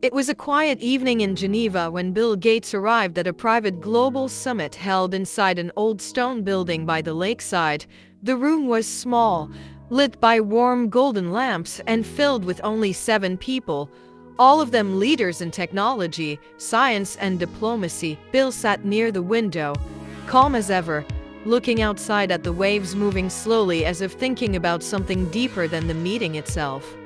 It was a quiet evening in Geneva when Bill Gates arrived at a private global summit held inside an old stone building by the lakeside. The room was small, lit by warm golden lamps and filled with only 7 people, all of them leaders in technology, science, and diplomacy. Bill sat near the window, calm as ever, looking outside at the waves moving slowly as if thinking about something deeper than the meeting itself.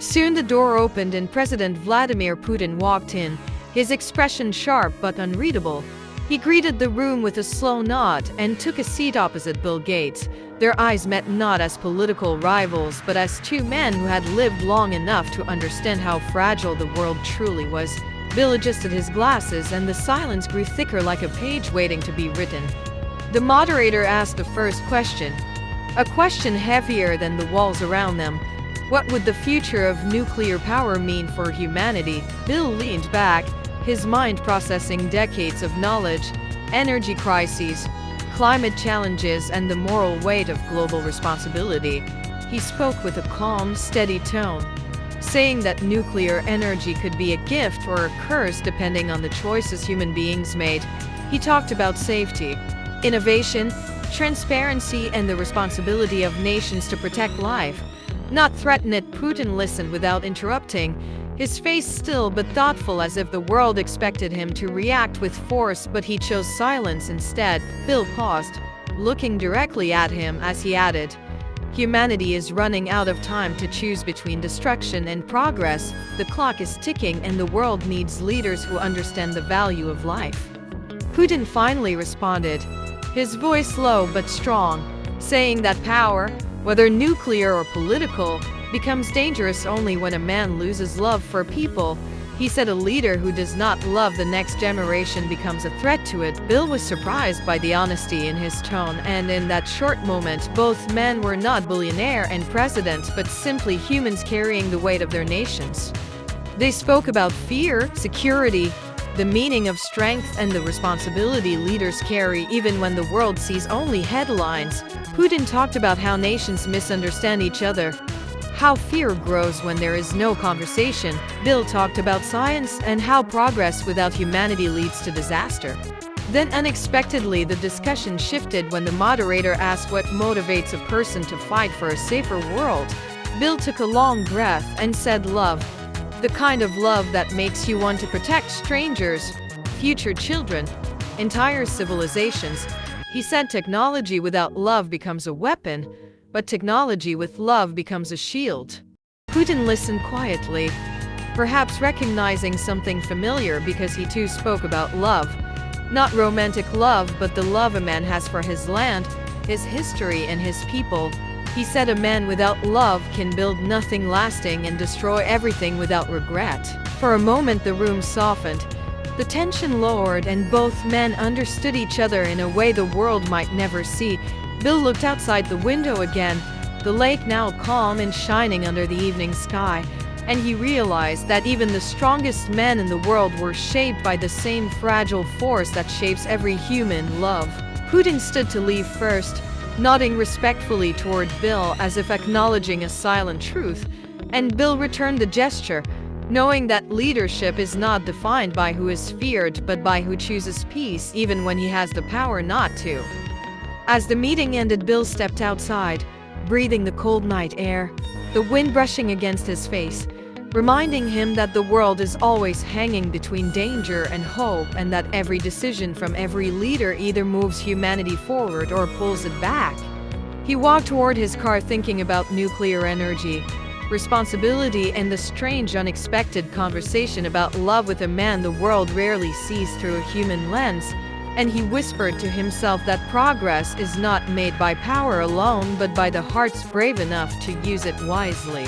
Soon the door opened and President Vladimir Putin walked in, his expression sharp but unreadable. He greeted the room with a slow nod and took a seat opposite Bill Gates. Their eyes met not as political rivals but as 2 men who had lived long enough to understand how fragile the world truly was. Bill adjusted his glasses and the silence grew thicker like a page waiting to be written. The moderator asked the first question, a question heavier than the walls around them. What would the future of nuclear power mean for humanity? Bill leaned back, his mind processing decades of knowledge, energy crises, climate challenges, and the moral weight of global responsibility. He spoke with a calm, steady tone, saying that nuclear energy could be a gift or a curse depending on the choices human beings made. He talked about safety, innovation, transparency, and the responsibility of nations to protect life, not threaten it. Putin listened without interrupting, his face still but thoughtful as if the world expected him to react with force, but he chose silence instead. Bill paused, looking directly at him as he added, "Humanity is running out of time to choose between destruction and progress. The clock is ticking and the world needs leaders who understand the value of life." Putin finally responded, his voice low but strong, saying that power, whether nuclear or political, becomes dangerous only when a man loses love for people. He said a leader who does not love the next generation becomes a threat to it. Bill was surprised by the honesty in his tone, and in that short moment, both men were not billionaire and president, but simply humans carrying the weight of their nations. They spoke about fear, security, the meaning of strength, and the responsibility leaders carry even when the world sees only headlines. Putin talked about how nations misunderstand each other, how fear grows when there is no conversation. Bill talked about science and how progress without humanity leads to disaster. Then unexpectedly the discussion shifted when the moderator asked what motivates a person to fight for a safer world. Bill took a long breath and said love. The kind of love that makes you want to protect strangers, future children, entire civilizations. He said technology without love becomes a weapon, but technology with love becomes a shield. Putin listened quietly, perhaps recognizing something familiar because he too spoke about love. Not romantic love, but the love a man has for his land, his history, and his people. He said a man without love can build nothing lasting and destroy everything without regret. For a moment the room softened. The tension lowered and both men understood each other in a way the world might never see. Bill looked outside the window again, the lake now calm and shining under the evening sky, and he realized that even the strongest men in the world were shaped by the same fragile force that shapes every human, love. Putin stood to leave first, nodding respectfully toward Bill as if acknowledging a silent truth, and Bill returned the gesture, knowing that leadership is not defined by who is feared but by who chooses peace even when he has the power not to. As the meeting ended, Bill stepped outside, breathing the cold night air, the wind brushing against his face, reminding him that the world is always hanging between danger and hope, and that every decision from every leader either moves humanity forward or pulls it back. He walked toward his car thinking about nuclear energy, responsibility, and the strange unexpected conversation about love with a man the world rarely sees through a human lens. And he whispered to himself that progress is not made by power alone but by the hearts brave enough to use it wisely.